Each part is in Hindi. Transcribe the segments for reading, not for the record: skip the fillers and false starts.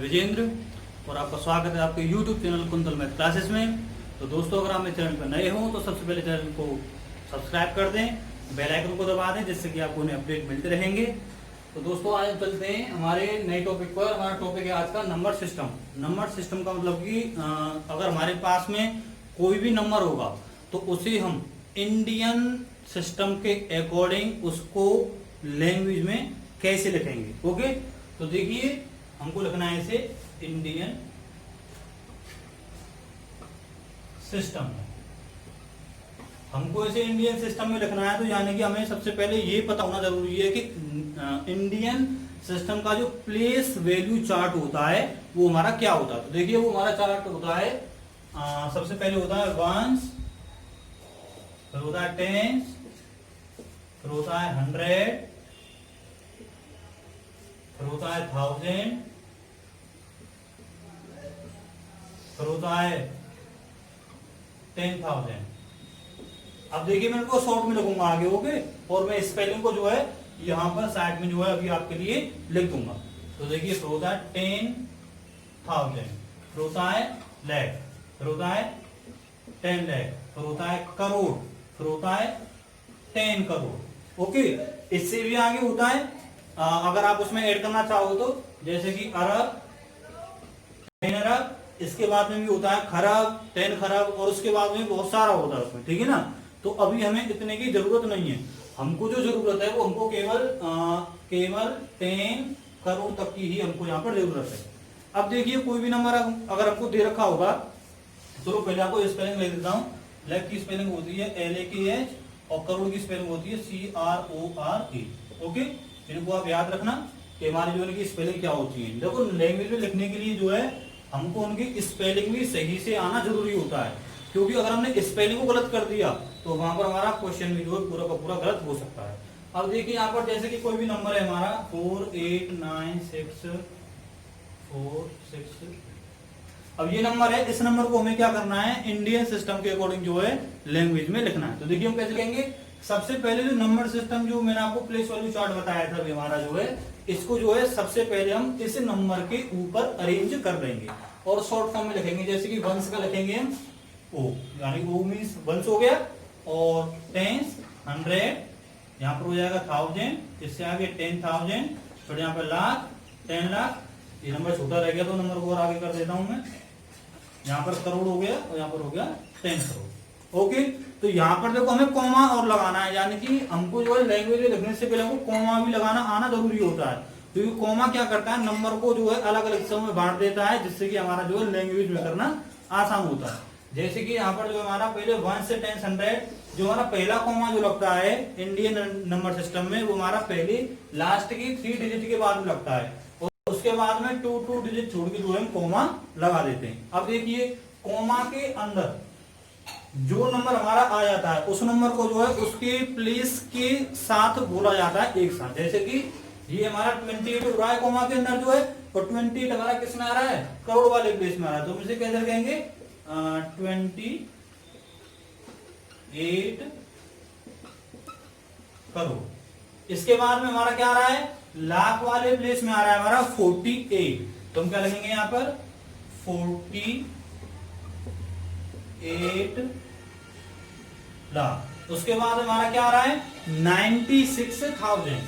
ब्रिजेंद्र और आपका स्वागत है आपके YouTube channel quintal math classes में। तो दोस्तों, अगर आप मेरे चैनल पर नए हो तो सबसे पहले चैनल को सब्सक्राइब कर दें, बेल आइकन को दबा दें, जिससे कि आपको उन्हें अपडेट मिलते रहेंगे। तो दोस्तों, आज हम चलते हैं हमारे नए टॉपिक पर। हमारा टॉपिक है आज का नंबर सिस्टम। नंबर सिस्टम का मतलब कि अगर हमारे पास में कोई भी नंबर होगा तो उसे हम इंडियन सिस्टम के अकॉर्डिंग उसको लैंग्वेज में कैसे लिखेंगे। ओके, तो देखिए हमको लिखना है इसे इंडियन सिस्टम में। हमको इसे इंडियन सिस्टम में लिखना है तो यानी कि हमें सबसे पहले ये पता होना जरूरी है कि इंडियन सिस्टम का जो प्लेस वैल्यू चार्ट होता है वो हमारा क्या होता है। तो देखिए वो हमारा चार्ट होता है, सबसे पहले होता है वंस, फिर होता है टेंस, फिर होता है 100, फिर होता है 1000, फिर होता है 10,000। अब देखिए मैं इनको शॉर्ट में लिखूंगा आगे। ओके, और मैं स्पेलिंग को जो है यहां पर साइड में जो है अभी आपके लिए लिख दूंगा। तो देखिए फिर होता है 10,000, फिर होता है लाख, फिर होता है 10 लाख, फिर होता है करोड़, फिर होता है 10 करोड़। ओके, इससे भी आगे होता है अगर आप उसमें ऐड करना चाहो तो, जैसे कि अरब, 10 अरब, इसके बाद में भी होता है खरब, 10 खरब, और उसके बाद में बहुत सारा होता है उसमें। ठीक है ना, तो अभी हमें इतने की जरूरत नहीं है। हमको जो जरूरत है वो हमको केवल 10 करोड़ तक की ही हमको यहाँ पर जरूरत है। अब देखिए कोई भी नंबर अगर हमको दे रखा होगा, चलो पहले आपको स्पेलिंग लिख देता हूँ। लाख की स्पेलिंग होती है LAKH और करोड़ की स्पेलिंग होती है CRORE। ओके, इनको आप याद रखना कि हमारी जो इनकी स्पेलिंग क्या होती है। देखो लैंग्वेज में लिखने के लिए जो है हमको उनकी स्पेलिंग भी सही से आना जरूरी होता है, क्योंकि अगर हमने स्पेलिंग को गलत कर दिया तो वहां पर हमारा क्वेश्चन भी जो है पूरा का पूरा गलत हो सकता है। अब देखिए यहाँ पर जैसे कि कोई भी नंबर है हमारा 4896446। अब ये नंबर है, इस नंबर को हमें क्या करना है, इंडियन सिस्टम के अकॉर्डिंग जो है लैंग्वेज में लिखना है। तो देखिए हम कैसे लिखेंगे। सबसे पहले जो नंबर सिस्टम जो मैंने आपको प्लेस वैल्यू चार्ट बताया था हमारा जो है, इसको जो है सबसे पहले हम इस नंबर के ऊपर अरेंज कर देंगे और शॉर्ट फॉर्म में लिखेंगे। जैसे कि वंस का लिखेंगे हम O, यानी O मीन्स वंस हो गया, और टेंस 100, यहाँ पर हो जाएगा 1000, इससे आगे 10,000, फिर यहाँ पर लाख, 10 लाख। ये नंबर छोटा रह गया तो नंबर को और आगे कर देता हूं मैं। यहाँ पर करोड़ हो गया और यहाँ पर हो गया 10 करोड़। ओके, तो यहाँ पर देखो हमें कॉमा और लगाना है, यानी कि हमको जो है लैंग्वेज में लिखने से पहले हमको कॉमा भी लगाना आना जरूरी होता है, क्योंकि कॉमा क्या करता है, नंबर को जो है अलग अलग हिस्सों में बांट देता है, जिससे कि हमारा जो है लैंग्वेज में करना आसान होता है। जैसे कि यहाँ पर जो हमारा पहले 1 से 10 100 जो हमारा पहला कॉमा जो लगता है इंडियन नंबर सिस्टम में, वो हमारा पहले लास्ट की 3 डिजिट के बाद में लगता है, और उसके बाद में 2 डिजिट छोड़ के जो है कॉमा लगा देते हैं। अब देखिए कॉमा के अंदर जो नंबर हमारा आ जाता है उस नंबर को जो है उसके प्लेस के साथ बोला जाता है एक साथ। जैसे कि ये हमारा 28 हो रहा है कॉमा के अंदर जो है, और 28 हमारा किसमें आ रहा है, करोड़ वाले प्लेस में आ रहा है, तो हम इसे कैसे कहेंगे 28 करोड़। इसके बाद में हमारा क्या आ रहा है, लाख वाले प्लेस में आ रहा है हमारा 48, तो हम क्या लिखेंगे यहाँ पर 48 लाख। उसके बाद हमारा क्या आ रहा है 96,000,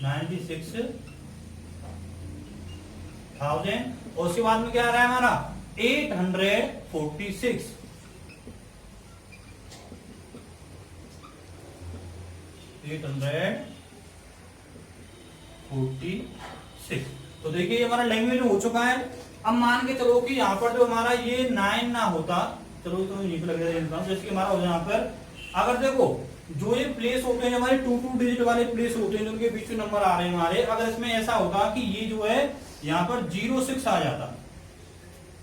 96,000, और उसके बाद में क्या आ रहा है हमारा 846, 846। तो देखिए हमारा लैंग्वेज हो चुका है। अब मान के चलो कि यहाँ पर जो हमारा ये 9 ना होता, चलो तो यहीं पे लग जाएगा, जैसे कि हमारा हो जाए यहाँ पर, अगर देखो जो ये प्लेस होते हैं हमारे 2 डिजिट वाले प्लेस होते हैं जिनके बीच में नंबर आ रहे हैं हमारे, अगर इसमें ऐसा होता कि ये जो है यहाँ पर 06 आ जाता,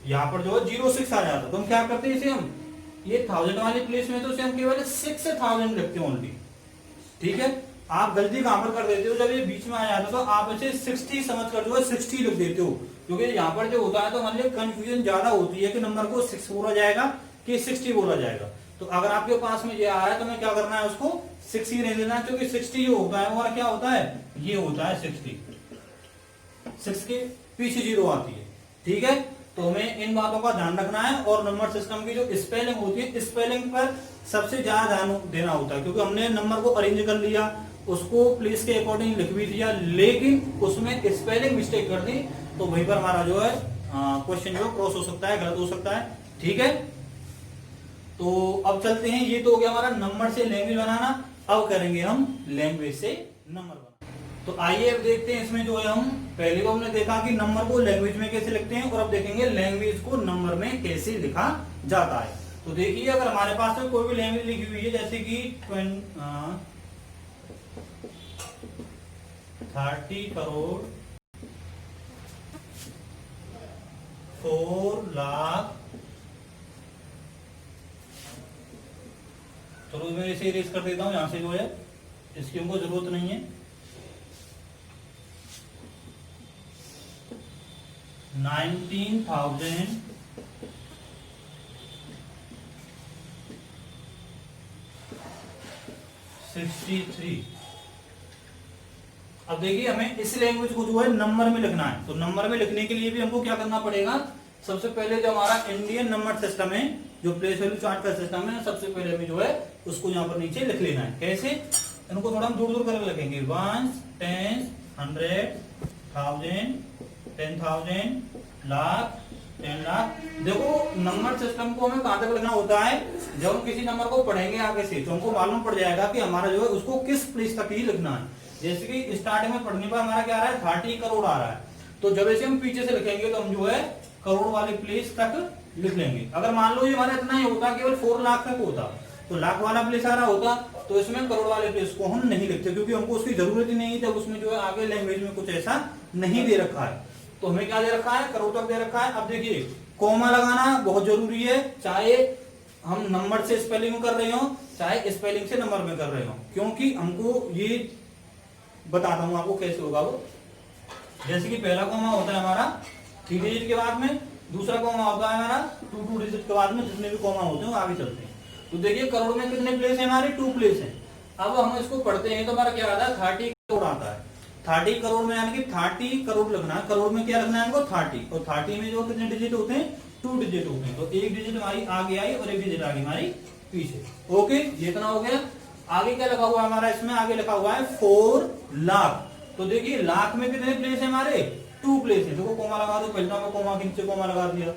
यहाँ पर जो है 06 आ जाता, तो हम क्या करते हैं इसे हम ये 1000 वाले प्लेस में तो इसे हम केवल 6000 लिखते हैं ओनली। ठीक है, आप गलती कहां पर कर देते हो, जब ये बीच में आ जाता तो आप इसे 60 समझ कर जो है 60 लिख देते हो, क्योंकि यहाँ पर जो होता है तो हमारे लिए कंफ्यूजन ज्यादा होती है कि नंबर को 6 बोला जाएगा कि 60 बोला जाएगा। तो अगर आपके पास में ये आया तो मैं क्या करना है, उसको 6 ही रहने देना है, क्योंकि 60 जो होता है वो क्या होता है, ये होता है 60, 6 के पीछे 0 आती है। ठीक है, तो हमें इन बातों का ध्यान रखना है। और नंबर सिस्टम की जो स्पेलिंग होती है, स्पेलिंग पर सबसे ज्यादा ध्यान देना होता है, क्योंकि हमने नंबर को अरेंज कर लिया, उसको प्लेस के अकॉर्डिंग लिख भी दिया, लेकिन उसमें स्पेलिंग मिस्टेक कर दी तो वहीं पर हमारा जो है क्वेश्चन जो क्रॉस हो सकता है, गलत हो सकता है। ठीक है, तो अब चलते हैं, ये तो हो गया हमारा नंबर से लैंग्वेज बनाना। अब करेंगे हम लैंग्वेज से नंबर बनाना। तो आइए अब देखते हैं इसमें जो है, हम पहले को हमने देखा कि नंबर को लैंग्वेज में कैसे लिखते हैं, और अब देखेंगे लैंग्वेज को नंबर में कैसे लिखा जाता है। तो देखिए, अगर हमारे पास में कोई भी लैंग्वेज लिखी हुई है, जैसे कि 30 करोड़ 4 लाख, चलो मैं इसे इरेज कर देता हूं, यहां से जो है इसकी हमको जरूरत नहीं है। 19,063। अब देखिए, हमें इस लैंग्वेज को जो है नंबर में लिखना है। तो नंबर में लिखने के लिए भी हमको क्या करना पड़ेगा, सबसे पहले जो हमारा इंडियन नंबर सिस्टम है, जो प्लेस वैल्यू चार्ट का सिस्टम है, सबसे पहले हमें जो है उसको यहाँ पर नीचे लिख लेना है। कैसे, इनको थोड़ा हम दूर दूर करके लिखेंगे, 1, 10, 100, 1000, 10,000, लाख, 10 लाख। देखो, नंबर सिस्टम को हमें कहां तक लिखना होता है, जब हम किसी नंबर को पढ़ेंगे आगे से तो हमको मालूम पड़ जाएगा कि हमारा जो है उसको किस प्लेस तक ही लिखना है। जैसे कि स्टार्टिंग में पढ़ने पर हमारा क्या आ रहा है, 30 करोड़ आ रहा है, तो जब ऐसे हम पीछे से लिखेंगे तो हम जो है करोड़ वाले प्लेस तक लिख लेंगे। अगर मान लो ये हमारा इतना ही होता, केवल 4 लाख तक होता, तो लाख वाला प्लेस आ रहा होता, तो इसमें करोड़ वाले प्लेस को हम नहीं लिखते, क्योंकि हमको उसकी जरूरत ही नहीं है। जब उसमें जो है आगे लैंग्वेज में कुछ ऐसा नहीं दे रखा है, तो हमें क्या दे रखा है, करोड़ तक दे रखा है। अब देखिए, कॉमा लगाना बहुत जरूरी है, चाहे हम नंबर से स्पेलिंग कर रहे हो, चाहे स्पेलिंग से नंबर में कर रहे हो, क्योंकि हमको ये बताता हूं आपको कैसे होगा वो। जैसे कि पहला कॉमा होता है हमारा 3 डिजिट के बाद में, दूसरा कॉमा होता है हमारा 2 डिजिट के बाद में, जितने भी कॉमा होते हैं वो आगे चलते हैं। तो देखिए, करोड़ में कितने प्लेस है हमारे, 2 प्लेस है। अब हम इसको पढ़ते हैं तो हमारा क्या आता है, 30 करोड़ आता है। 30 करोड़ में यानी कि 30 करोड़ लिखना है, करोड़ में क्या लिखना है हमको, 30, और 30 में जो कितने डिजिट होते हैं, 2 डिजिट होते हैं। तो एक डिजिट हमारी आगे आई और एक डिजिट आगे हमारी पीछे। ओके, ये इतना हो गया। आगे क्या लिखा हुआ है हमारा, इसमें आगे लिखा हुआ है 4 लाख। तो देखिए, लाख में कितने प्लेस है हमारे, 2 प्लेस है। देखो, कोमा लगा दो, पहले तो कोमा के नीचे कोमा लगा दिया,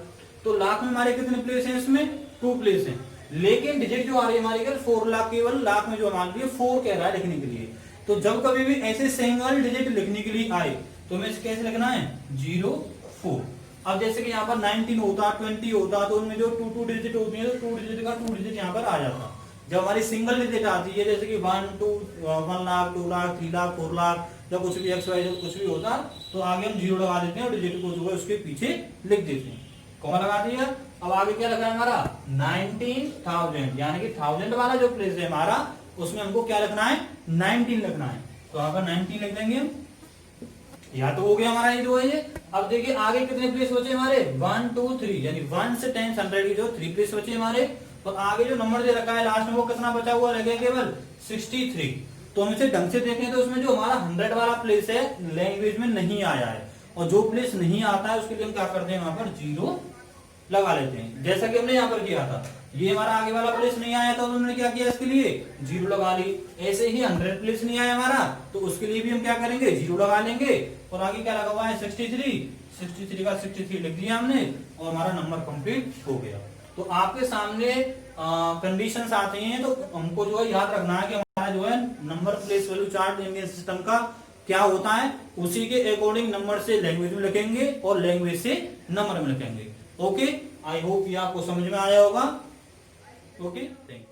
तो लाख में हमारे कितने प्लेस हैं, इसमें 2 प्लेस हैं। लेकिन डिजिट जो आ रही है हमारी, केवल 4 लाख, केवल लाख में जो मान लीजिए 4 कह रहा है लिखने के लिए। तो जब कभी भी ऐसे सिंगल डिजिट लिखने के लिए आए तो हमें कैसे लिखना है, 0 4। अब जैसे कि यहाँ पर 19 होता, 20 होता, तो उनमें जो 2 डिजिट होती है, तो 2 डिजिट का 2 डिजिट यहाँ पर आ जाता। जब हमारी सिंगल डिजिट आती है, जैसे कि 1 लाख, 2 लाख, 3 लाख, 4 लाख, जब कुछ भी XY जब कुछ भी होता, तो आगे हम 0 लगा देते हैं और डिजिट को जो है उसके पीछे लिख देते हैं। कौन लगा दिया। अब आगे क्या लगा है हमारा, 19,000, यानी कि 1000 वाला जो प्लेस है हमारा, उसमें हमको क्या लिखना है, 19 लिखना है। तो यहाँ पर 19 लिख देंगे हम। या तो हो गया हमारा ये जो है ये। अब देखिए, आगे कितने प्लेस बचे हमारे, 1 2 3, यानी 1 से 10 100 की जो 3 प्लेस बचे हमारे। और आगे जो नंबर दे रखा है लास्ट में, वो कितना बचा हुआ रह गया, केवल 63। तो हम इसे ढंग से देखें तो उसमें जो हमारा 100 वाला प्लेस है लैंग्वेज में नहीं आया है, और जो प्लेस नहीं आता है उसके लिए हम क्या करते हैं, वहां पर 0 लगा लेते हैं, जैसा कि हमने यहाँ पर किया था। ये हमारा आगे वाला प्लेस नहीं आया था, तो हमने क्या किया, इसके लिए 0 लगा ली। ऐसे ही 100 प्लेस नहीं आया हमारा, तो उसके लिए भी हम क्या करेंगे, 0 लगा लेंगे। और आगे क्या लगा हुआ है, 63 का 63 लिख दिया हमने, और हमारा नंबर कंप्लीट हो गया। तो आपके सामने कंडीशंस आते हैं, तो हमको जो है याद रखना है कि हमारा जो है number place value chart Indian system का क्या होता है, उसी के अकॉर्डिंग नंबर से लैंग्वेज में लिखेंगे और लैंग्वेज से नंबर में लिखेंगे। ओके, आई होप ये आपको समझ में आया होगा। Okay, thank you.